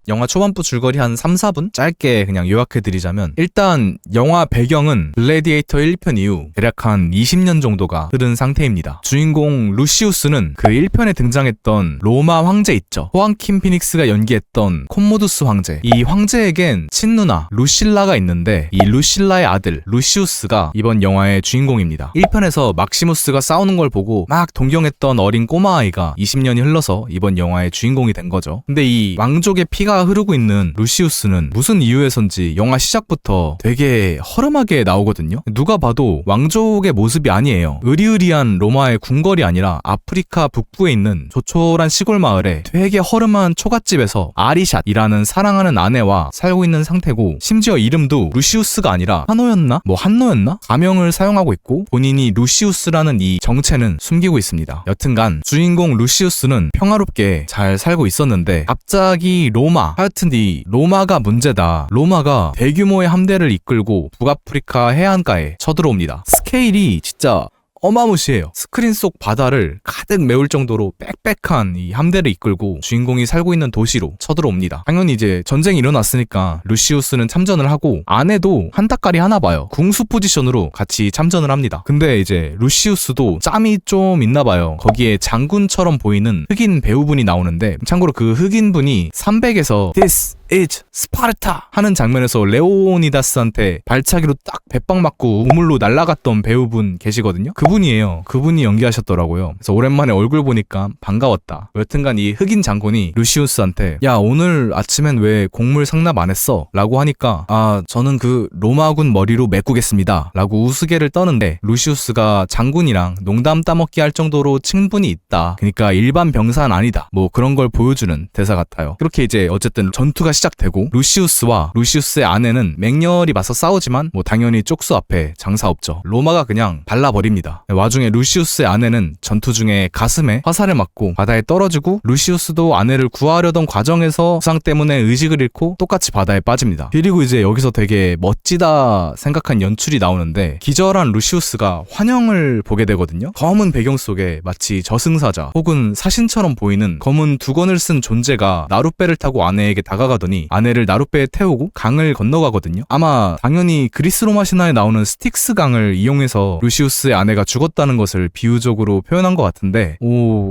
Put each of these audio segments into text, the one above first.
영화 초반부 줄거리 한 3-4분 짧게 그냥 요약해드리자면, 일단 영화 배경은 글래디에이터 1편 이후 대략 한 20년 정도가 흐른 상태입니다. 주인공 루시우스는 그 1편에 등장했던 로마 황제 있죠. 호아킨 피닉스가 연기했던 콤모두스 황제. 이 황제에겐 친누나 루실라가 있는데, 이 루실라의 아들 루시우스가 이번 영화의 주인공입니다. 1편에서 막시무스가 싸우는 걸 보고 막 동경했던 어린 꼬마아이가 20년이 흘러서 이번 영화의 주인공이 된 거죠. 근데 이 왕족의 피가 흐르고 있는 루시우스는 무슨 이유에선지 영화 시작부터 되게 허름하게 나오거든요. 누가 봐도 왕족의 모습이 아니에요. 으리으리한 로마의 궁궐이 아니라 아프리카 북부에 있는 조촐한 시골 마을에 되게 허름한 초가집에서 아리샷이라는 사랑하는 아내와 살고 있는 상태고, 심지어 이름도 루시우스가 아니라 한노였나? 한노였나? 가명을 사용하고 있고, 본인이 루시우스라는 이 정체는 숨기고 있습니다. 여튼간 주인공 루시우스는 평화롭게 잘 살고 있었는데 갑자기 하여튼 이 로마가 문제다. 로마가 대규모의 함대를 이끌고 북아프리카 해안가에 쳐들어옵니다. 스케일이 진짜 어마무시해요. 스크린 속 바다를 가득 메울 정도로 빽빽한 이 함대를 이끌고 주인공이 살고 있는 도시로 쳐들어옵니다. 당연히 이제 전쟁이 일어났으니까 루시우스는 참전을 하고, 아내도 한따까리 하나 봐요. 궁수 포지션으로 같이 참전을 합니다. 근데 이제 루시우스도 짬이 좀 있나 봐요. 거기에 장군처럼 보이는 흑인 배우분이 나오는데, 참고로 그 흑인분이 300에서 This is Sparta 하는 장면에서 레오니다스한테 발차기로 딱 배빵 맞고 우물로 날아갔던 배우분 계시거든요. 그분이에요. 그분이 연기하셨더라고요. 그래서 오랜만에 얼굴 보니까 반가웠다. 여튼간 이 흑인 장군이 루시우스한테 야, 오늘 아침엔 왜 곡물 상납 안 했어? 라고 하니까 저는 그 로마군 머리로 메꾸겠습니다 라고 우스개를 떠는데, 루시우스가 장군이랑 농담 따먹기 할 정도로 친분이 있다, 그러니까 일반 병사는 아니다, 뭐 그런 걸 보여주는 대사 같아요. 그렇게 이제 어쨌든 전투가 시작되고, 루시우스와 루시우스의 아내는 맹렬히 맞서 싸우지만 뭐 당연히 쪽수 앞에 장사 없죠. 로마가 그냥 발라버립니다. 와중에 루시우스의 아내는 전투 중에 가슴에 화살을 맞고 바다에 떨어지고, 루시우스도 아내를 구하려던 과정에서 부상 때문에 의식을 잃고 똑같이 바다에 빠집니다. 그리고 이제 여기서 되게 멋지다 생각한 연출이 나오는데, 기절한 루시우스가 환영을 보게 되거든요. 검은 배경 속에 마치 저승사자 혹은 사신처럼 보이는 검은 두건을 쓴 존재가 나룻배를 타고 아내에게 다가가더니 아내를 나룻배에 태우고 강을 건너가거든요. 아마 당연히 그리스 로마 신화에 나오는 스틱스 강을 이용해서 루시우스의 아내가 죽었다는 것을 비유적으로 표현한 것 같은데,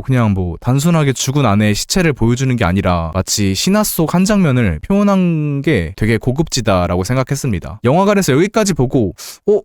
그냥 뭐 단순하게 죽은 아내의 시체를 보여주는 게 아니라 마치 신화 속 한 장면을 표현한 게 되게 고급지다라고 생각했습니다. 영화관에서 여기까지 보고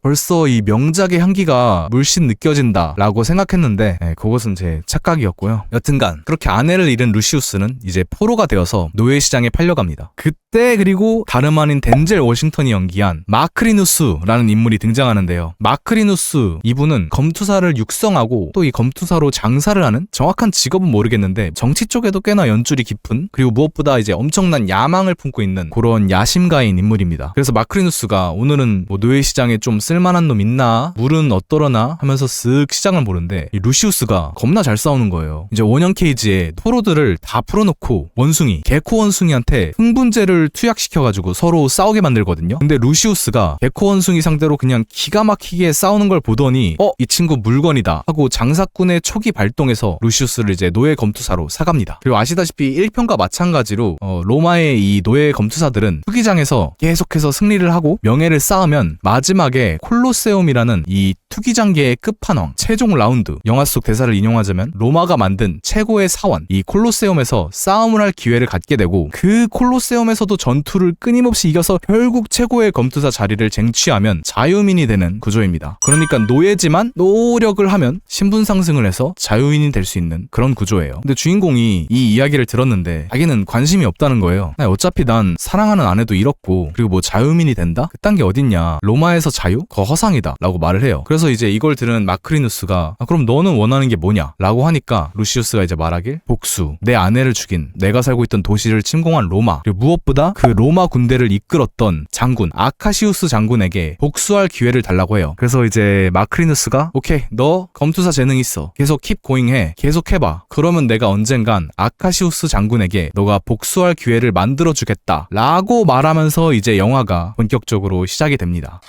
벌써 이 명작의 향기가 물씬 느껴진다 라고 생각했는데, 그것은 제 착각이었고요. 여튼간 그렇게 아내를 잃은 루시우스는 이제 포로가 되어서 노예시장에 팔려갑니다. 그때 그리고 다름 아닌 덴젤 워싱턴이 연기한 마크리누스라는 인물이 등장하는데요. 마크리누스 이분은 검투사를 육성하고 또 이 검투사로 장사를 하는, 정확한 직업은 모르겠는데 정치 쪽에도 꽤나 연줄이 깊은, 그리고 무엇보다 이제 엄청난 야망을 품고 있는 그런 야심가인 인물입니다. 그래서 마크리누스가 오늘은 뭐 노예시장에 좀 쓸만한 놈 있나, 물은 어떠려나 하면서 쓱 시장을 보는데, 이 루시우스가 겁나 잘 싸우는 거예요. 이제 원형 케이지에 포로들을 다 풀어놓고 원숭이, 개코 원숭이한테 흥분제를 투약시켜가지고 서로 싸우게 만들거든요. 근데 루시우스가 개코 원숭이 상대로 그냥 기가 막히게 싸우는 걸 보더니 이 친구 물건이다 하고 장사꾼의 촉이 발동해서 루시우스를 이제 노예 검투사로 사갑니다. 그리고 아시다시피 1편과 마찬가지로 로마의 이 노예 검투사들은 투기장에서 계속해서 승리를 하고 명예를 쌓으면 마지막에 콜로세움이라는 이 투기장계의 끝판왕, 최종 라운드, 영화 속 대사를 인용하자면 로마가 만든 최고의 사원, 이 콜로세움에서 싸움을 할 기회를 갖게 되고, 그 콜로세움에서도 전투를 끊임없이 이겨서 결국 최고의 검투사 자리를 쟁취하면 자유민이 되는 구조입니다. 그러니까 노예지만 노력을 하면 신분 상승을 해서 자유인이 될 수 있는 그런 구조예요. 근데 주인공이 이 이야기를 들었는데 자기는 관심이 없다는 거예요. 어차피 난 사랑하는 아내도 잃었고, 그리고 뭐 자유민이 된다? 그딴 게 어딨냐, 로마에서 자유? 그거 허상이다 라고 말을 해요. 그래서 이제 이걸 들은 마크리누스가 그럼 너는 원하는 게 뭐냐? 라고 하니까 루시우스가 이제 말하길, 복수, 내 아내를 죽인, 내가 살고 있던 도시를 침공한 로마, 그리고 무엇보다 그 로마 군대를 이끌었던 장군 아카시우스 장군에게 복수할 기회를 달라고 해요. 그래서 이제 마크리누스가 오케이, 너 검투사 재능 있어, 계속 킵 고잉 해, 계속 해봐, 그러면 내가 언젠간 아카시우스 장군에게 너가 복수할 기회를 만들어주겠다 라고 말하면서 이제 영화가 본격적으로 시작이 됩니다.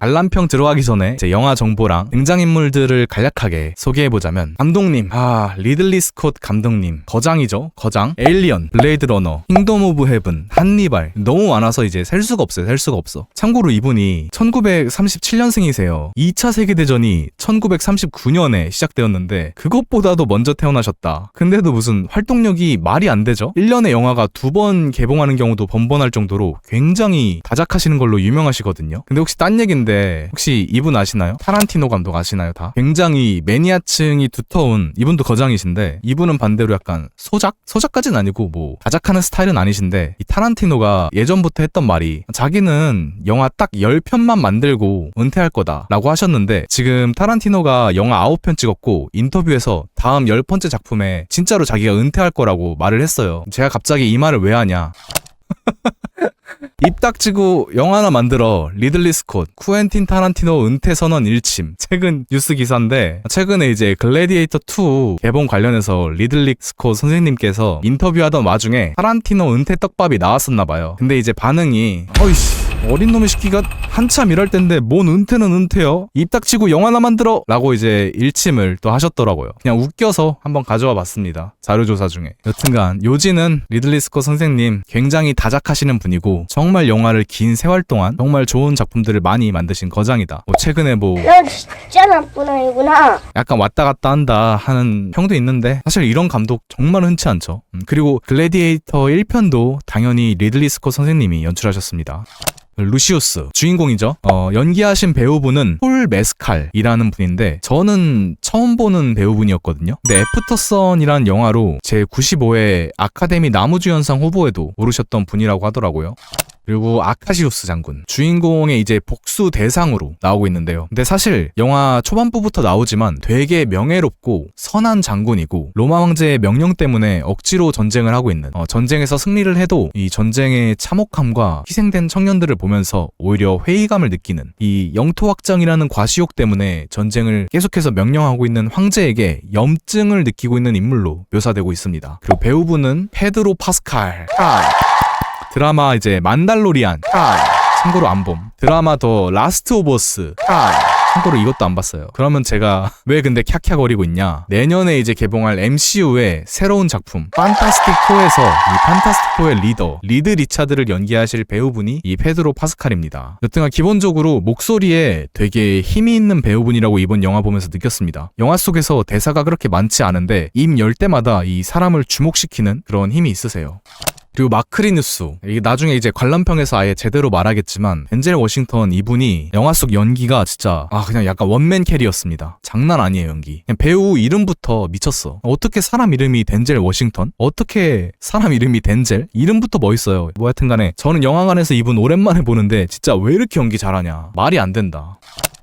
관람평 들어가기 전에 이제 영화 정보랑 등장인물들을 간략하게 소개해보자면, 감독님, 리들리 스콧 감독님, 거장이죠. 거장, 에일리언, 블레이드 러너, 킹덤 오브 헤븐, 한니발, 너무 많아서 이제 셀 수가 없어요. 셀 수가 없어. 참고로 이분이 1937년생이세요. 2차 세계대전이 1939년에 시작되었는데 그것보다도 먼저 태어나셨다. 근데도 무슨 활동력이 말이 안 되죠? 1년에 영화가 2번 개봉하는 경우도 번번할 정도로 굉장히 다작하시는 걸로 유명하시거든요. 근데 혹시 딴 얘긴데, 혹시 이분 아시나요? 타란티노 감독 아시나요? 다? 굉장히 매니아층이 두터운, 이분도 거장이신데 이분은 반대로 약간 소작까지는 아니고 뭐 다작하는 스타일은 아니신데, 이 타란티노가 예전부터 했던 말이 자기는 영화 딱 10편만 만들고 은퇴할 거다 라고 하셨는데, 지금 타란티노가 영화 9편 찍었고 인터뷰에서 다음 10번째 작품에 진짜로 자기가 은퇴할 거라고 말을 했어요. 제가 갑자기 이 말을 왜 하냐. 입 닥치고 영화 하나 만들어. 리들리 스콧, 쿠엔틴 타란티노 은퇴 선언 일침. 최근 뉴스 기사인데, 최근에 이제 글래디에이터 2 개봉 관련해서 리들리 스콧 선생님께서 인터뷰하던 와중에 타란티노 은퇴 떡밥이 나왔었나봐요. 근데 이제 반응이, 어이씨, 어린 놈의 시기가 한참 일할 텐데 뭔 은퇴는 은퇴요? 입 닥치고 영화 하나 만들어! 라고 이제 일침을 또 하셨더라고요. 그냥 웃겨서 한번 가져와 봤습니다. 자료조사 중에. 여튼간 요지는 리들리 스콧 선생님 굉장히 다작하시는 분이고, 정말 영화를 긴 세월 동안 정말 좋은 작품들을 많이 만드신 거장이다. 최근에 너 진짜 나쁜 아이구나. 약간 왔다 갔다 한다 하는 평도 있는데, 사실 이런 감독 정말 흔치 않죠. 그리고 글래디에이터 1편도 당연히 리들리 스콧 선생님이 연출하셨습니다. 루시우스 주인공이죠. 연기하신 배우분은 폴 메스칼이라는 분인데 저는 처음 보는 배우분이었거든요. 근데 애프터선이란 영화로 제 95회 아카데미 나무주연상 후보에도 오르셨던 분이라고 하더라고요. 그리고 아카시우스 장군, 주인공의 이제 복수 대상으로 나오고 있는데요. 근데 사실 영화 초반부부터 나오지만 되게 명예롭고 선한 장군이고, 로마 황제의 명령 때문에 억지로 전쟁을 하고 있는, 전쟁에서 승리를 해도 이 전쟁의 참혹함과 희생된 청년들을 보면서 오히려 회의감을 느끼는, 이 영토 확장이라는 과시욕 때문에 전쟁을 계속해서 명령하고 있는 황제에게 염증을 느끼고 있는 인물로 묘사되고 있습니다. 그리고 배우분은 페드로 파스칼. 드라마 이제 만달로리안. 참고로 안 봄. 드라마 더 라스트 오브 어스. 참고로 이것도 안 봤어요. 그러면 제가 왜 근데 캬캬거리고 있냐? 내년에 이제 개봉할 MCU의 새로운 작품 판타스틱 4에서 이 판타스틱 4의 리더 리드 리차드를 연기하실 배우분이 이 페드로 파스칼입니다. 여튼간 기본적으로 목소리에 되게 힘이 있는 배우분이라고 이번 영화 보면서 느꼈습니다. 영화 속에서 대사가 그렇게 많지 않은데 입 열 때마다 이 사람을 주목시키는 그런 힘이 있으세요. 그리고 마크리누스, 이게 나중에 이제 관람평에서 아예 제대로 말하겠지만 덴젤 워싱턴 이분이 영화 속 연기가 진짜 그냥 약간 원맨 캐리였습니다. 장난 아니에요, 연기. 그냥 배우 이름부터 미쳤어. 어떻게 사람 이름이 덴젤 워싱턴? 어떻게 사람 이름이 덴젤? 이름부터 멋있어요. 뭐 하여튼간에 저는 영화관에서 이분 오랜만에 보는데 진짜 왜 이렇게 연기 잘하냐, 말이 안 된다.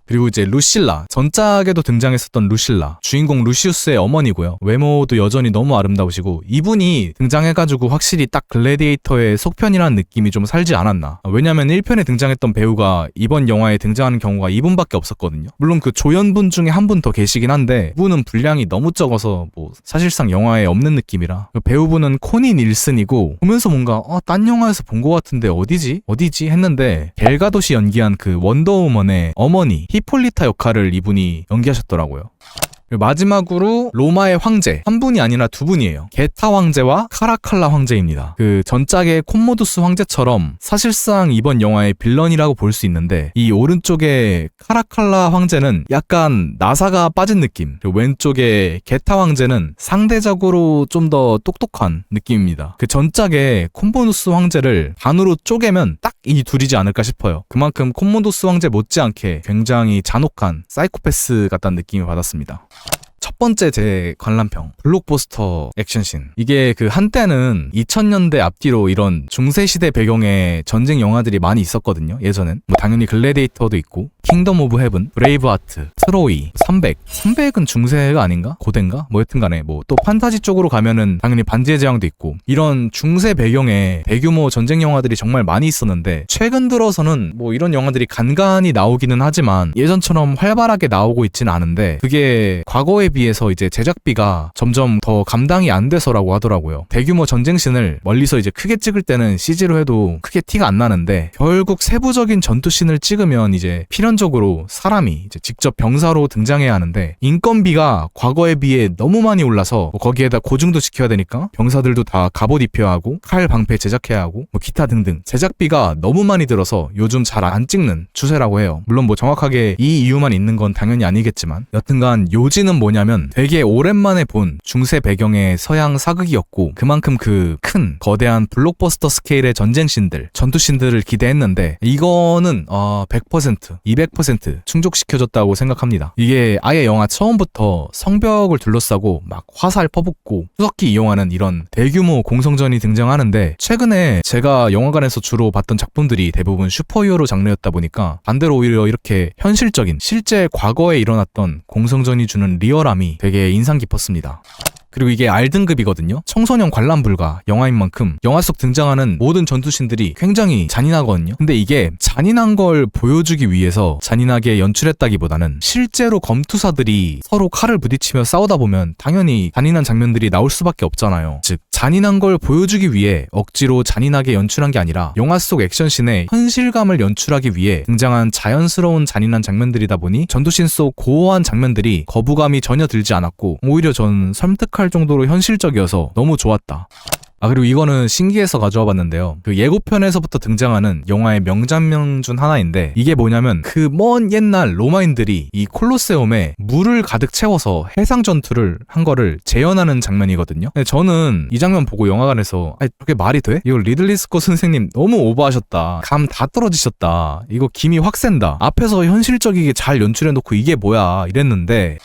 그리고 이제 루실라, 전작에도 등장했었던 루실라, 주인공 루시우스의 어머니고요. 외모도 여전히 너무 아름다우시고, 이분이 등장해가지고 확실히 딱 글래디에이터의 속편이라는 느낌이 좀 살지 않았나. 왜냐면 1편에 등장했던 배우가 이번 영화에 등장하는 경우가 이분밖에 없었거든요. 물론 그 조연분 중에 한 분 더 계시긴 한데 이분은 분량이 너무 적어서 뭐 사실상 영화에 없는 느낌이라. 배우분은 코니 닐슨이고, 보면서 뭔가 딴 영화에서 본 것 같은데 어디지 했는데 갤가도시 연기한 그 원더우먼의 어머니 히폴리타 역할을 이분이 연기하셨더라고요. 그리고 마지막으로 로마의 황제, 한 분이 아니라 두 분이에요. 게타 황제와 카라칼라 황제입니다. 그 전작의 콤모두스 황제처럼 사실상 이번 영화의 빌런이라고 볼 수 있는데, 이 오른쪽에 카라칼라 황제는 약간 나사가 빠진 느낌, 그리고 왼쪽에 게타 황제는 상대적으로 좀 더 똑똑한 느낌입니다. 그 전작의 콤모두스 황제를 반으로 쪼개면 딱 이 둘이지 않을까 싶어요. 그만큼 콤모두스 황제 못지않게 굉장히 잔혹한 사이코패스 같다는 느낌을 받았습니다. 첫 번째 제 관람평, 블록버스터 액션씬. 이게 그 한때는 2000년대 앞뒤로 이런 중세시대 배경의 전쟁 영화들이 많이 있었거든요. 예전엔 뭐 당연히 글래디에이터도 있고, 킹덤 오브 헤븐, 브레이브하트, 트로이, 300은 중세가 아닌가? 고대인가? 뭐 여튼간에 뭐 또 판타지 쪽으로 가면은 당연히 반지의 제왕도 있고, 이런 중세 배경의 대규모 전쟁 영화들이 정말 많이 있었는데, 최근 들어서는 뭐 이런 영화들이 간간히 나오기는 하지만 예전처럼 활발하게 나오고 있진 않은데, 그게 과거에 비해서 이제 제작비가 점점 더 감당이 안 돼서라고 하더라고요. 대규모 전쟁씬을 멀리서 이제 크게 찍을 때는 CG로 해도 크게 티가 안 나는데, 결국 세부적인 전투씬을 찍으면 이제 필연 일반적으로 사람이 이제 직접 병사로 등장해야 하는데 인건비가 과거에 비해 너무 많이 올라서 뭐 거기에다 고증도 지켜야 되니까 병사들도 다 갑옷 입혀야 하고 칼 방패 제작해야 하고 뭐 기타 등등 제작비가 너무 많이 들어서 요즘 잘 안 찍는 추세라고 해요. 물론 뭐 정확하게 이 이유만 있는 건 당연히 아니겠지만 여튼간 요지는 뭐냐면 되게 오랜만에 본 중세 배경의 서양 사극이었고 그만큼 그 큰 거대한 블록버스터 스케일의 전쟁씬들 전투씬들을 기대했는데 이거는 100% 200% 충족시켜줬다고 생각합니다. 이게 아예 영화 처음부터 성벽을 둘러싸고 막 화살 퍼붓고 수석기 이용하는 이런 대규모 공성전이 등장하는데 최근에 제가 영화관에서 주로 봤던 작품들이 대부분 슈퍼히어로 장르였다 보니까 반대로 오히려 이렇게 현실적인 실제 과거에 일어났던 공성전이 주는 리얼함이 되게 인상 깊었습니다. 그리고 이게 R등급이거든요. 청소년 관람 불가 영화인 만큼 영화 속 등장하는 모든 전투씬들이 굉장히 잔인하거든요. 근데 이게 잔인한 걸 보여주기 위해서 잔인하게 연출했다기보다는 실제로 검투사들이 서로 칼을 부딪히며 싸우다 보면 당연히 잔인한 장면들이 나올 수밖에 없잖아요. 즉 잔인한 걸 보여주기 위해 억지로 잔인하게 연출한 게 아니라 영화 속 액션씬에 현실감을 연출하기 위해 등장한 자연스러운 잔인한 장면들이다 보니 전투씬 속 고어한 장면들이 거부감이 전혀 들지 않았고 오히려 전 설득할 정도로 현실적이어서 너무 좋았다. 그리고 이거는 신기해서 가져와 봤는데요. 그 예고편에서부터 등장하는 영화의 명장면 중 하나인데 이게 뭐냐면 그 먼 옛날 로마인들이 이 콜로세움에 물을 가득 채워서 해상 전투를 한 거를 재현하는 장면이거든요. 근데 저는 이 장면 보고 영화관에서 저게 말이 돼? 이거 리들리 스콧 선생님 너무 오버하셨다. 감 다 떨어지셨다. 이거 김이 확 센다. 앞에서 현실적이게 잘 연출해놓고 이게 뭐야 이랬는데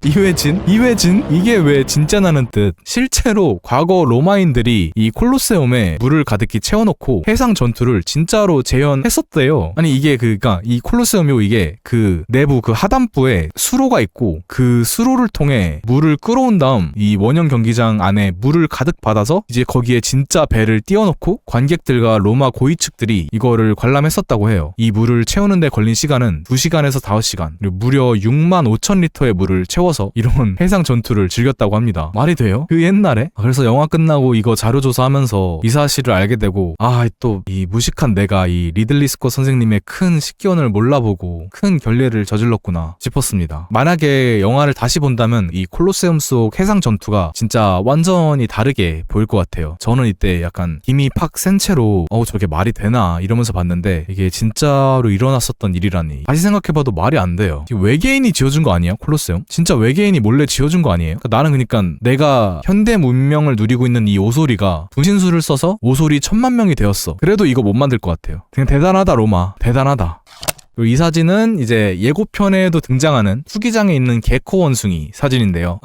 이회진? 이게 왜 진짜나는 뜻? 실제로 과거 로마인들이 이 콜로세움에 물을 가득히 채워놓고 해상 전투를 진짜로 재현했었대요. 아니 이게 그니까 이 콜로세움이 이게 그 내부 그 하단부에 수로가 있고 그 수로를 통해 물을 끌어온 다음 이 원형 경기장 안에 물을 가득 받아서 이제 거기에 진짜 배를 띄워놓고 관객들과 로마 고위 측들이 이거를 관람했었다고 해요. 이 물을 채우는데 걸린 시간은 2시간에서 5시간 그리고 무려 6만 5천 리터의 물을 채워 이런 해상 전투를 즐겼다고 합니다. 말이 돼요? 그 옛날에? 그래서 영화 끝나고 이거 자료조사하면서 이 사실을 알게 되고 또 이 무식한 내가 이 리들리 스콧 선생님의 큰 식견을 몰라보고 큰 결례를 저질렀구나 싶었습니다. 만약에 영화를 다시 본다면 이 콜로세움 속 해상 전투가 진짜 완전히 다르게 보일 것 같아요. 저는 이때 약간 힘이 팍 센 채로 저게 말이 되나 이러면서 봤는데 이게 진짜로 일어났었던 일이라니 다시 생각해봐도 말이 안 돼요. 외계인이 지어준 거 아니에요? 콜로세움? 진짜 외계인이 몰래 지어준 거 아니에요? 나는 그러니까 내가 현대 문명을 누리고 있는 이 오소리가 분신술을 써서 오소리 1000만 명이 되었어. 그래도 이거 못 만들 것 같아요. 그냥 대단하다 로마. 대단하다. 그리고 이 사진은 이제 예고편에도 등장하는 후기장에 있는 개코 원숭이 사진인데요.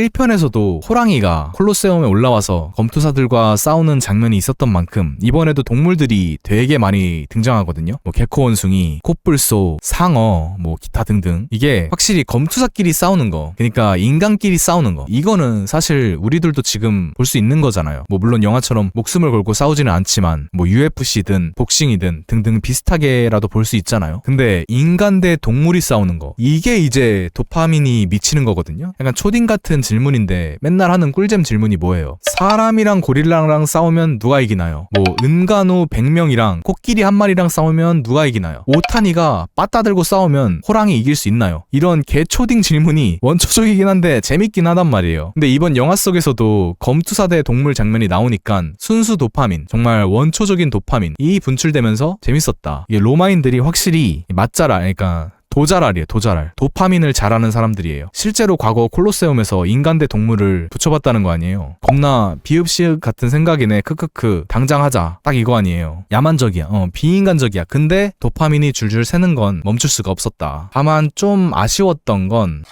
1편에서도 호랑이가 콜로세움에 올라와서 검투사들과 싸우는 장면이 있었던 만큼 이번에도 동물들이 되게 많이 등장하거든요. 뭐 개코 원숭이, 콧불소, 상어, 뭐 기타 등등. 이게 확실히 검투사끼리 싸우는 거, 그러니까 인간끼리 싸우는 거. 이거는 사실 우리들도 지금 볼 수 있는 거잖아요. 뭐 물론 영화처럼 목숨을 걸고 싸우지는 않지만 뭐 UFC든 복싱이든 등등 비슷하게라도 볼 수 있잖아요. 근데 인간 대 동물이 싸우는 거, 이게 이제 도파민이 미치는 거거든요. 약간 초딩 같은 질문인데 맨날 하는 꿀잼 질문이 뭐예요? 사람이랑 고릴라랑 싸우면 누가 이기나요? 뭐 은간호 100명이랑 코끼리 한 마리랑 싸우면 누가 이기나요? 오타니가 빠따 들고 싸우면 호랑이 이길 수 있나요? 이런 개초딩 질문이 원초적이긴 한데 재밌긴 하단 말이에요. 근데 이번 영화 속에서도 검투사 대 동물 장면이 나오니까 순수 도파민, 정말 원초적인 도파민이 분출되면서 재밌었다. 이게 로마인들이 확실히 맛잘알, 그러니까 도자랄이에요. 도자랄. 도파민을 잘하는 사람들이에요. 실제로 과거 콜로세움에서 인간 대 동물을 붙여봤다는 거 아니에요. 겁나 비읍시읍 같은 생각이네. 크크크. 당장 하자. 딱 이거 아니에요. 야만적이야. 비인간적이야. 근데 도파민이 줄줄 새는 건 멈출 수가 없었다. 다만 좀 아쉬웠던 건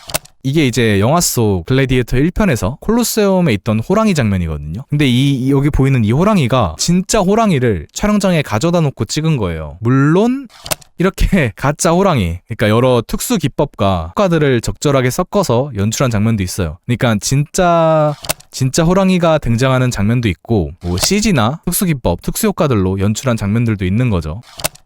이게 이제 영화 속 글래디에이터 1편에서 콜로세움에 있던 호랑이 장면이거든요. 근데 여기 보이는 이 호랑이가 진짜 호랑이를 촬영장에 가져다 놓고 찍은 거예요. 물론 이렇게 가짜 호랑이, 그러니까 여러 특수 기법과 효과들을 적절하게 섞어서 연출한 장면도 있어요. 그러니까 진짜 호랑이가 등장하는 장면도 있고 뭐 CG나 특수 기법, 특수 효과들로 연출한 장면들도 있는 거죠.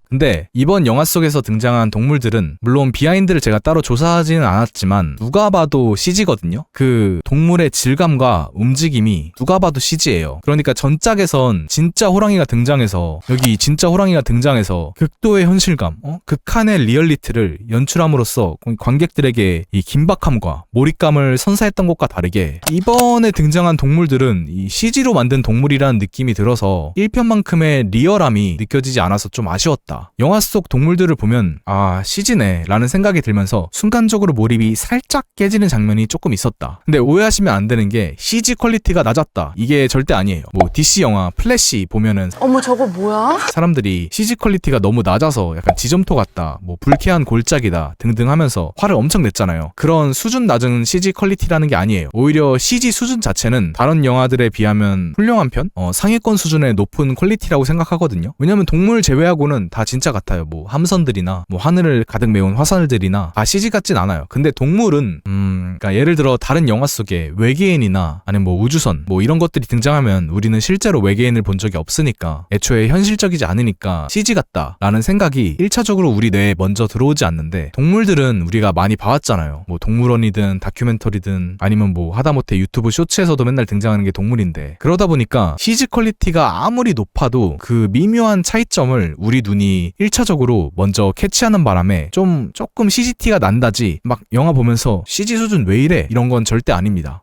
근데 이번 영화 속에서 등장한 동물들은 물론 비하인드를 제가 따로 조사하지는 않았지만 누가 봐도 CG거든요. 그 동물의 질감과 움직임이 누가 봐도 CG예요. 그러니까 전작에선 진짜 호랑이가 등장해서 여기 진짜 호랑이가 등장해서 극도의 현실감, 극한의 리얼리티를 연출함으로써 관객들에게 이 긴박함과 몰입감을 선사했던 것과 다르게 이번에 등장한 동물들은 이 CG로 만든 동물이라는 느낌이 들어서 1편만큼의 리얼함이 느껴지지 않아서 좀 아쉬웠다. 영화 속 동물들을 보면 아 CG네 라는 생각이 들면서 순간적으로 몰입이 살짝 깨지는 장면이 조금 있었다. 근데 오해하시면 안 되는 게 CG 퀄리티가 낮았다 이게 절대 아니에요. 뭐 DC 영화 플래시 보면은 어머 저거 뭐야? 사람들이 CG 퀄리티가 너무 낮아서 약간 지점토 같다, 뭐 불쾌한 골짜기다 등등 하면서 화를 엄청 냈잖아요. 그런 수준 낮은 CG 퀄리티라는 게 아니에요. 오히려 CG 수준 자체는 다른 영화들에 비하면 훌륭한 편? 상위권 수준의 높은 퀄리티라고 생각하거든요. 왜냐면 동물 제외하고는 다 진짜 같아요. 뭐 함선들이나 뭐 하늘을 가득 메운 화살들이나 다 CG 같진 않아요. 근데 동물은 그러니까 예를 들어 다른 영화 속에 외계인이나 아니면 뭐 우주선 뭐 이런 것들이 등장하면 우리는 실제로 외계인을 본 적이 없으니까 애초에 현실적이지 않으니까 CG 같다라는 생각이 1차적으로 우리 뇌에 먼저 들어오지 않는데 동물들은 우리가 많이 봐왔잖아요. 뭐 동물원이든 다큐멘터리든 아니면 뭐 하다못해 유튜브 쇼츠에서도 맨날 등장하는 게 동물인데 그러다 보니까 CG 퀄리티가 아무리 높아도 그 미묘한 차이점을 우리 눈이 1차적으로 먼저 캐치하는 바람에 조금 CG티가 난다지 막 영화 보면서 CG 수준 왜 이래? 이런 건 절대 아닙니다.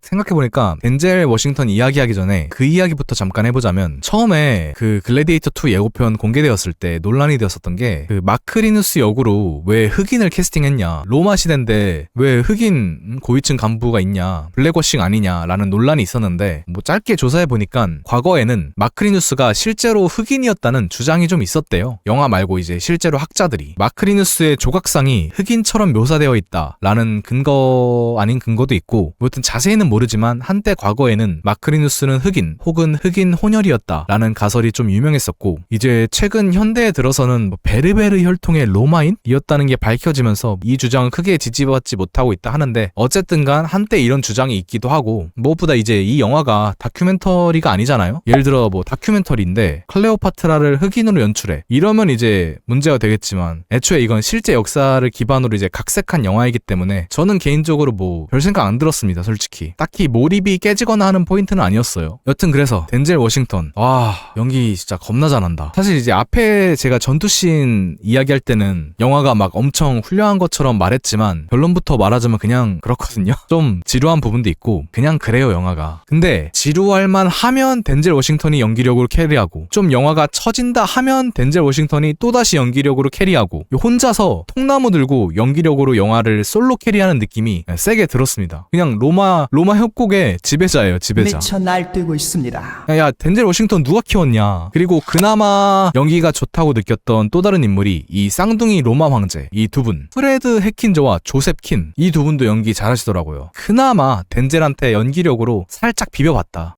생각해보니까 덴젤 워싱턴 이야기하기 전에 그 이야기부터 잠깐 해보자면 처음에 그 글래디에이터2 예고편 공개되었을 때 논란이 되었었던 게 그 마크 리누스 역으로 왜 흑인을 캐스팅했냐, 로마 시대인데 왜 흑인 고위층 간부가 있냐, 블랙워싱 아니냐라는 논란이 있었는데 뭐 짧게 조사해보니까 과거에는 마크 리누스가 실제로 흑인이었다는 주장이 좀 있었대요. 영화 말고 이제 실제로 학자들이 마크 리누스의 조각상이 흑인처럼 묘사되어 있다라는 근거 아닌 근거도 있고 아무튼 자세히는 모르지만 한때 과거에는 마크리누스는 흑인 혹은 흑인 혼혈이었다라는 가설이 좀 유명했었고 이제 최근 현대에 들어서는 뭐 베르베르 혈통의 로마인이었다는 게 밝혀지면서 이 주장은 크게 지지받지 못하고 있다 하는데 어쨌든간 한때 이런 주장이 있기도 하고 무엇보다 이제 이 영화가 다큐멘터리가 아니잖아요. 예를 들어 뭐 다큐멘터리인데 클레오파트라를 흑인으로 연출해 이러면 이제 문제가 되겠지만 애초에 이건 실제 역사를 기반으로 이제 각색한 영화이기 때문에 저는 개인적으로 뭐 별 생각 안 들었습니다. 솔직히 딱히 몰입이 깨지거나 하는 포인트는 아니었어요. 여튼 그래서 덴젤 워싱턴 와 연기 진짜 겁나 잘한다. 사실 이제 앞에 제가 전투씬 이야기할 때는 영화가 막 엄청 훌륭한 것처럼 말했지만 결론부터 말하자면 그냥 그렇거든요. 좀 지루한 부분도 있고 그냥 그래요 영화가. 근데 지루할만 하면 덴젤 워싱턴이 연기력으로 캐리하고 좀 영화가 처진다 하면 덴젤 워싱턴이 또다시 연기력으로 캐리하고 혼자서 통나무 들고 연기력으로 영화를 솔로 캐리하는 느낌이 세게 들었습니다. 그냥 로마 협곡의 지배자예요, 지배자. 미쳐 날뛰고 있습니다. 야, 덴젤 워싱턴 누가 키웠냐? 그리고 그나마 연기가 좋다고 느꼈던 또 다른 인물이 이 쌍둥이 로마 황제 이 두 분, 프레드 해킨저와 조셉 킨 이 두 분도 연기 잘하시더라고요. 그나마 덴젤한테 연기력으로 살짝 비벼봤다.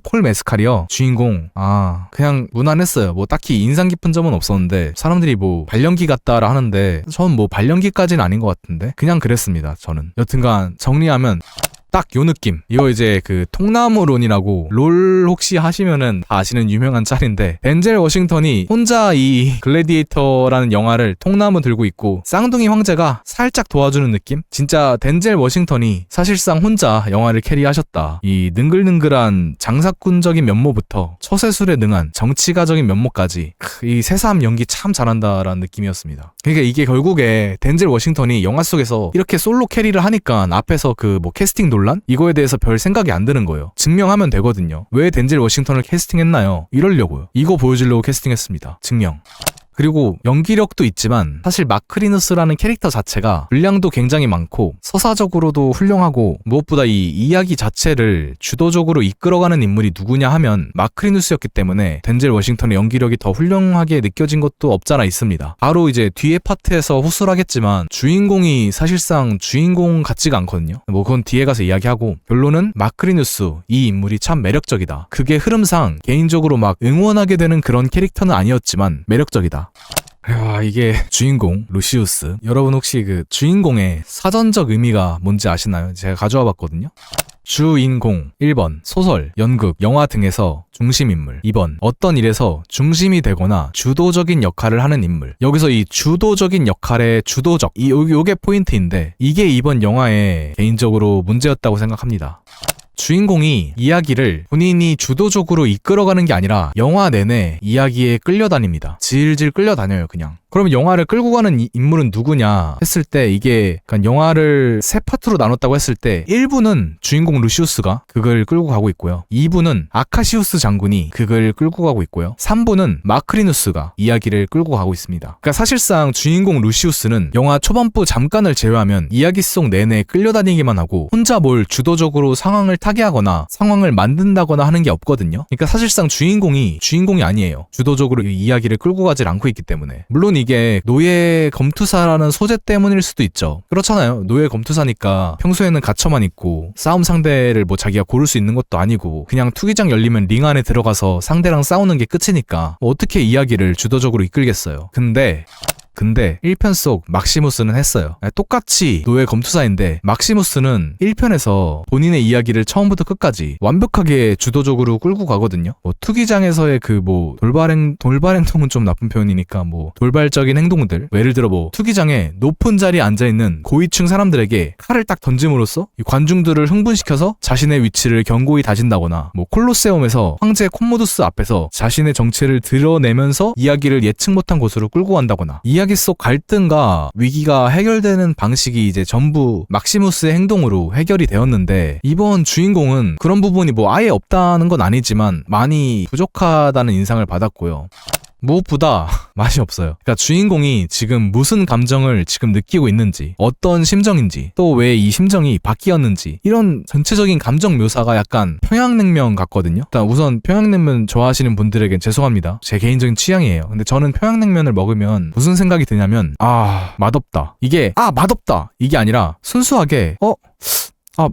폴 메스칼이요? 주인공. 그냥 무난했어요. 뭐 딱히 인상 깊은 점은 없었는데 사람들이 뭐 발연기 같다라 하는데 전 뭐 발연기까지는 아닌 것 같은데 그냥 그랬습니다. 저는. 여튼간 정리하면 딱 요 느낌. 이거 이제 그 통나무론이라고 롤 혹시 하시면은 다 아시는 유명한 짤인데 덴젤 워싱턴이 혼자 이 글래디에이터라는 영화를 통나무 들고 있고 쌍둥이 황제가 살짝 도와주는 느낌? 진짜 덴젤 워싱턴이 사실상 혼자 영화를 캐리하셨다. 이 능글능글한 장사꾼적인 면모부터 처세술에 능한 정치가적인 면모까지 이 새삼 연기 참 잘한다라는 느낌이었습니다. 그러니까 이게 결국에 덴젤 워싱턴이 영화 속에서 이렇게 솔로 캐리를 하니까 앞에서 그 뭐 캐스팅 논란? 이거에 대해서 별 생각이 안 드는 거예요. 증명하면 되거든요. 왜 덴젤 워싱턴을 캐스팅했나요? 이러려고요. 이거 보여주려고 캐스팅했습니다. 증명. 그리고 연기력도 있지만 사실 마크리누스라는 캐릭터 자체가 분량도 굉장히 많고 서사적으로도 훌륭하고 무엇보다 이 이야기 자체를 주도적으로 이끌어가는 인물이 누구냐 하면 마크리누스였기 때문에 덴젤 워싱턴의 연기력이 더 훌륭하게 느껴진 것도 없잖아 있습니다. 바로 이제 뒤에 파트에서 후술하겠지만 주인공이 사실상 주인공 같지가 않거든요. 뭐 그건 뒤에 가서 이야기하고 결론은 마크리누스 이 인물이 참 매력적이다. 그게 흐름상 개인적으로 막 응원하게 되는 그런 캐릭터는 아니었지만 매력적이다. 이게 주인공 루시우스 여러분 혹시 그 주인공의 사전적 의미가 뭔지 아시나요? 제가 가져와 봤거든요. 주인공 1번 소설, 연극, 영화 등에서 중심인물. 2번 어떤 일에서 중심이 되거나 주도적인 역할을 하는 인물. 여기서 이 주도적인 역할의 주도적, 요게 포인트인데 이게 이번 영화의 개인적으로 문제였다고 생각합니다. 주인공이 이야기를 본인이 주도적으로 이끌어가는 게 아니라 영화 내내 이야기에 끌려다닙니다. 질질 끌려다녀요, 그냥. 그러면 영화를 끌고 가는 인물은 누구냐 했을 때 이게 영화를 세 파트로 나눴다고 했을 때 1부는 주인공 루시우스가 그걸 끌고 가고 있고요. 2부는 아카시우스 장군이 그걸 끌고 가고 있고요. 3부는 마크리누스가 이야기를 끌고 가고 있습니다. 그러니까 사실상 주인공 루시우스는 영화 초반부 잠깐을 제외하면 이야기 속 내내 끌려다니기만 하고 혼자 뭘 주도적으로 상황을 타게 하거나 상황을 만든다거나 하는 게 없거든요. 그러니까 사실상 주인공이 아니에요. 주도적으로 이 이야기를 끌고 가질 않고 있기 때문에. 물론 이게 노예 검투사라는 소재 때문일 수도 있죠. 그렇잖아요. 노예 검투사니까 평소에는 갇혀만 있고 싸움 상대를 뭐 자기가 고를 수 있는 것도 아니고 그냥 투기장 열리면 링 안에 들어가서 상대랑 싸우는 게 끝이니까 뭐 어떻게 이야기를 주도적으로 이끌겠어요. 근데 1편 속 막시무스는 했어요. 똑같이 노예 검투사인데 막시무스는 1편에서 본인의 이야기를 처음부터 끝까지 완벽하게 주도적으로 끌고 가거든요. 뭐 투기장에서의 그 뭐 돌발 행동은 좀 나쁜 표현이니까 뭐 돌발적인 행동들, 예를 들어 뭐 투기장에 높은 자리에 앉아있는 고위층 사람들에게 칼을 딱 던짐으로써 이 관중들을 흥분시켜서 자신의 위치를 견고히 다진다거나 뭐 콜로세움에서 황제 콤모두스 앞에서 자신의 정체를 드러내면서 이야기를 예측 못한 곳으로 끌고 간다거나 이야기 속 갈등과 위기가 해결되는 방식이 이제 전부 막시무스의 행동으로 해결이 되었는데 이번 주인공은 그런 부분이 뭐 아예 없다는 건 아니지만 많이 부족하다는 인상을 받았고요. 무엇보다 맛이 없어요. 그러니까 주인공이 지금 무슨 감정을 지금 느끼고 있는지, 어떤 심정인지, 또 왜 이 심정이 바뀌었는지 이런 전체적인 감정 묘사가 약간 평양냉면 같거든요. 일단 우선 평양냉면 좋아하시는 분들에겐 죄송합니다. 제 개인적인 취향이에요. 근데 저는 평양냉면을 먹으면 무슨 생각이 드냐면 맛없다. 이게 맛없다. 이게 아니라 순수하게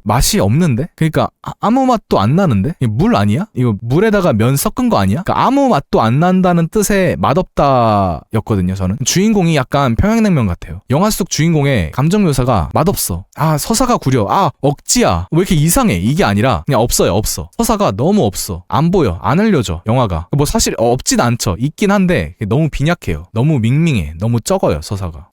맛이 없는데? 그러니까 아무 맛도 안 나는데? 이거 물 아니야? 이거 물에다가 면 섞은 거 아니야? 그러니까 아무 맛도 안 난다는 뜻의 맛없다 였거든요, 저는. 주인공이 약간 평양냉면 같아요. 영화 속 주인공의 감정 묘사가 맛없어. 서사가 구려. 억지야. 왜 이렇게 이상해? 이게 아니라 그냥 없어요. 서사가 너무 없어. 안 보여. 안 알려져, 영화가. 뭐 사실 없진 않죠. 있긴 한데 너무 빈약해요. 너무 밍밍해. 너무 적어요, 서사가.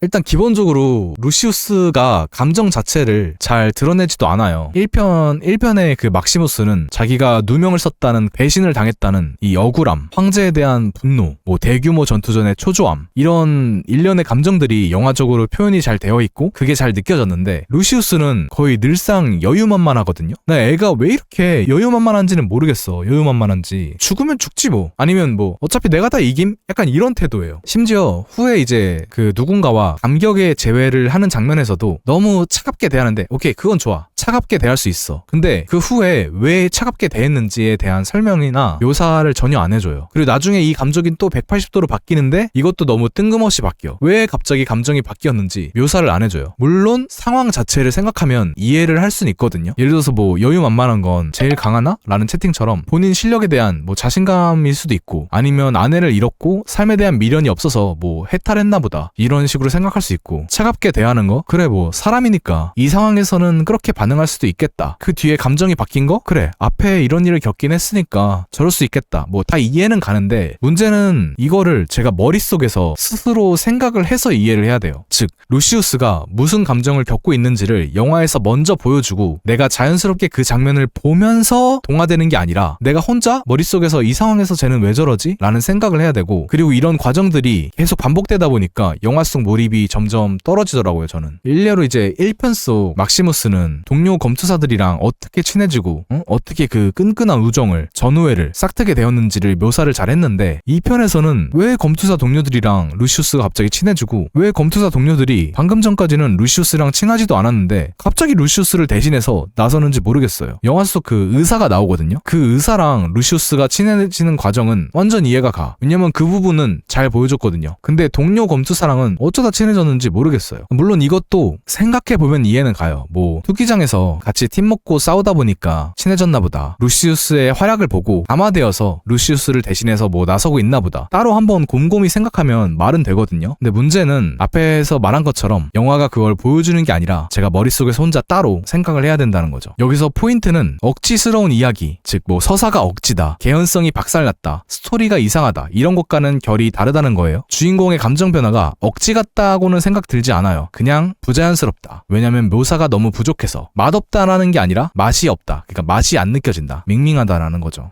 일단 기본적으로 루시우스가 감정 자체를 잘 드러내지도 않아요. 1편의 그 막시무스는 자기가 누명을 썼다는, 배신을 당했다는 이 억울함, 황제에 대한 분노, 뭐 대규모 전투전의 초조함, 이런 일련의 감정들이 영화적으로 표현이 잘 되어 있고 그게 잘 느껴졌는데 루시우스는 거의 늘상 여유만만하거든요. 나 애가 왜 이렇게 여유만만한지는 모르겠어. 여유만만한지. 죽으면 죽지 뭐. 아니면 뭐 어차피 내가 다 이김? 약간 이런 태도예요. 심지어 후에 이제 그 누군가와 감격의 재회를 하는 장면에서도 너무 차갑게 대하는데 오케이, 그건 좋아. 차갑게 대할 수 있어. 근데 그 후에 왜 차갑게 대했는지에 대한 설명이나 묘사를 전혀 안 해줘요. 그리고 나중에 이 감정이 또 180도로 바뀌는데 이것도 너무 뜬금없이 바뀌어. 왜 갑자기 감정이 바뀌었는지 묘사를 안 해줘요. 물론 상황 자체를 생각하면 이해를 할 수는 있거든요. 예를 들어서 뭐 여유만만한 건 제일 강하나? 라는 채팅처럼 본인 실력에 대한 뭐 자신감일 수도 있고 아니면 아내를 잃었고 삶에 대한 미련이 없어서 뭐 해탈했나 보다. 이런 식으로 생각할 수 있고 차갑게 대하는 거? 그래 뭐 사람이니까 이 상황에서는 그렇게 반응할 수도 있겠다. 그 뒤에 감정이 바뀐 거? 그래 앞에 이런 일을 겪긴 했으니까 저럴 수 있겠다. 뭐 다 이해는 가는데 문제는 이거를 제가 머릿속에서 스스로 생각을 해서 이해를 해야 돼요. 즉 루시우스가 무슨 감정을 겪고 있는지를 영화에서 먼저 보여주고 내가 자연스럽게 그 장면을 보면서 동화되는 게 아니라 내가 혼자 머릿속에서 이 상황에서 쟤는 왜 저러지? 라는 생각을 해야 되고 그리고 이런 과정들이 계속 반복되다 보니까 영화 속 몰입이 점점 떨어지더라고요. 저는 일례로 이제 1편 속 막시무스는 동료 검투사들이랑 어떻게 친해지고 어떻게 그 끈끈한 우정을, 전우애를 싹트게 되었는지를 묘사를 잘했는데 2편에서는 왜 검투사 동료들이랑 루시우스가 갑자기 친해지고 왜 검투사 동료들이 방금 전까지는 루시우스랑 친하지도 않았는데 갑자기 루시우스를 대신해서 나서는지 모르겠어요. 영화 속 그 의사가 나오거든요. 그 의사랑 루시우스가 친해지는 과정은 완전 이해가 가. 왜냐면 그 부분은 잘 보여줬거든요. 근데 동료 검투사랑은 어쩌다 친해졌는지 모르겠어요. 물론 이것도 생각해보면 이해는 가요. 뭐 투기장에서 같이 팀 먹고 싸우다 보니까 친해졌나 보다. 루시우스의 활약을 보고 감화되어서 루시우스를 대신해서 뭐 나서고 있나 보다. 따로 한번 곰곰이 생각하면 말은 되거든요. 근데 문제는 앞에서 말한 것처럼 영화가 그걸 보여주는 게 아니라 제가 머릿속에서 혼자 따로 생각을 해야 된다는 거죠. 여기서 포인트는 억지스러운 이야기, 즉 뭐 서사가 억지다, 개연성이 박살났다, 스토리가 이상하다 이런 것과는 결이 다르다는 거예요. 주인공의 감정 변화가 억지 같다고는 생각 들지 않아요. 그냥 부자연스럽다. 왜냐면 묘사가 너무 부족해서. 맛없다라는 게 아니라 맛이 없다. 그러니까 맛이 안 느껴진다. 밍밍하다라는 거죠.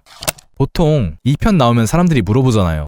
보통 2편 나오면 사람들이 물어보잖아요.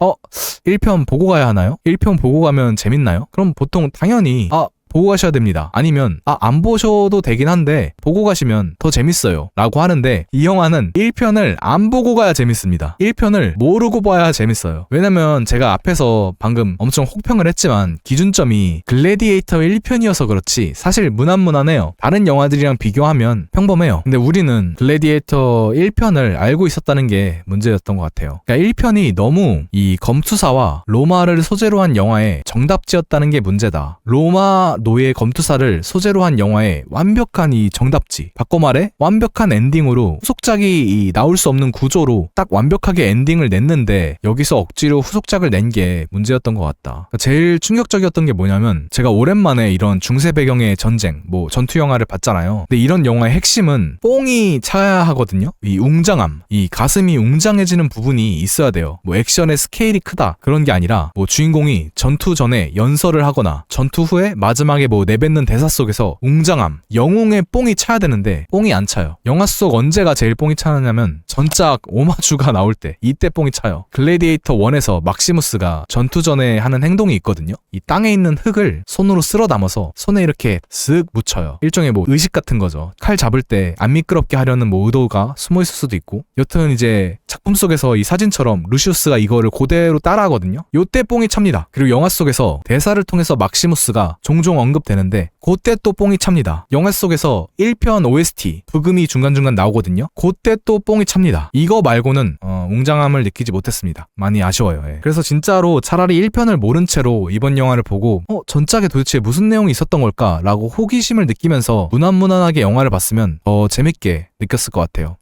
1편 보고 가야 하나요? 1편 보고 가면 재밌나요? 그럼 보통 당연히 보고 가셔야 됩니다. 아니면 안 보셔도 되긴 한데 보고 가시면 더 재밌어요 라고 하는데, 이 영화는 1편을 안 보고 가야 재밌습니다. 1편을 모르고 봐야 재밌어요. 왜냐면 제가 앞에서 방금 엄청 혹평을 했지만 기준점이 글래디에이터 1편이어서 그렇지 사실 무난무난해요. 다른 영화들이랑 비교하면 평범해요. 근데 우리는 글래디에이터 1편을 알고 있었다는 게 문제였던 것 같아요. 그러니까 1편이 너무 이 검투사와 로마를 소재로 한 영화의 정답지였다는 게 문제다. 로마 노예 검투사를 소재로 한 영화의 완벽한 이 정답지, 바꿔 말해 완벽한 엔딩으로 후속작이 나올 수 없는 구조로 딱 완벽하게 엔딩을 냈는데 여기서 억지로 후속작을 낸 게 문제였던 것 같다. 제일 충격적이었던 게 뭐냐면, 제가 오랜만에 이런 중세 배경의 전쟁, 뭐 전투 영화를 봤잖아요. 근데 이런 영화의 핵심은 뽕이 차야 하거든요. 이 웅장함, 이 가슴이 웅장해지는 부분이 있어야 돼요. 뭐 액션의 스케일이 크다 그런 게 아니라 뭐 주인공이 전투 전에 연설을 하거나 전투 후에 마지막에 뭐 내뱉는 대사 속에서 웅장함, 영웅의 뽕이 차야 되는데 뽕이 안 차요. 영화 속 언제가 제일 뽕이 차느냐면 전작 오마주가 나올 때, 이때 뽕이 차요. 글래디에이터 1에서 막시무스가 전투 전에 하는 행동이 있거든요. 이 땅에 있는 흙을 손으로 쓸어 담아서 손에 이렇게 쓱 묻혀요. 일종의 뭐 의식 같은 거죠. 칼 잡을 때 안 미끄럽게 하려는 뭐 의도가 숨어 있을 수도 있고, 여튼 이제 작품 속에서 이 사진처럼 루시우스가 이거를 그대로 따라하거든요. 요때 뽕이 찹니다. 그리고 영화 속에서 대사를 통해서 막시무스가 종종 언급되는데 그때 또 뽕이 찹니다. 영화 속에서 1편 OST 부금이 중간중간 나오거든요. 그때 또 뽕이 찹니다. 이거 말고는 웅장함을 느끼지 못했습니다. 많이 아쉬워요. 예. 그래서 진짜로 차라리 1편을 모른 채로 이번 영화를 보고 전작에 도대체 무슨 내용이 있었던 걸까 라고 호기심을 느끼면서 무난무난하게 영화를 봤으면 더 재밌게 느꼈을 것 같아요.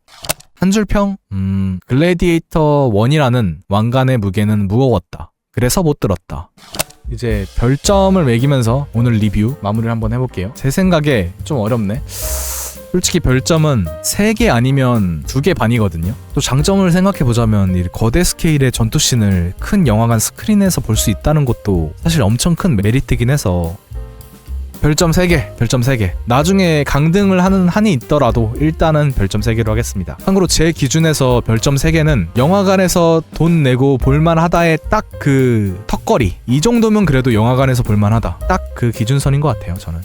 한 줄 평? 글래디에이터 1이라는 왕관의 무게는 무거웠다. 그래서 못 들었다. 이제 별점을 매기면서 오늘 리뷰 마무리를 한번 해볼게요. 제 생각에 좀 어렵네. 솔직히 별점은 3개 아니면 2개 반이거든요. 또 장점을 생각해보자면 이 거대 스케일의 전투씬을 큰 영화관 스크린에서 볼 수 있다는 것도 사실 엄청 큰 메리트긴 해서 별점 3개, 별점 3개. 나중에 강등을 하는 한이 있더라도 일단은 별점 3개로 하겠습니다. 참고로 제 기준에서 별점 3개는 영화관에서 돈 내고 볼만하다의 딱 그 턱걸이, 이 정도면 그래도 영화관에서 볼만하다. 딱 그 기준선인 것 같아요, 저는.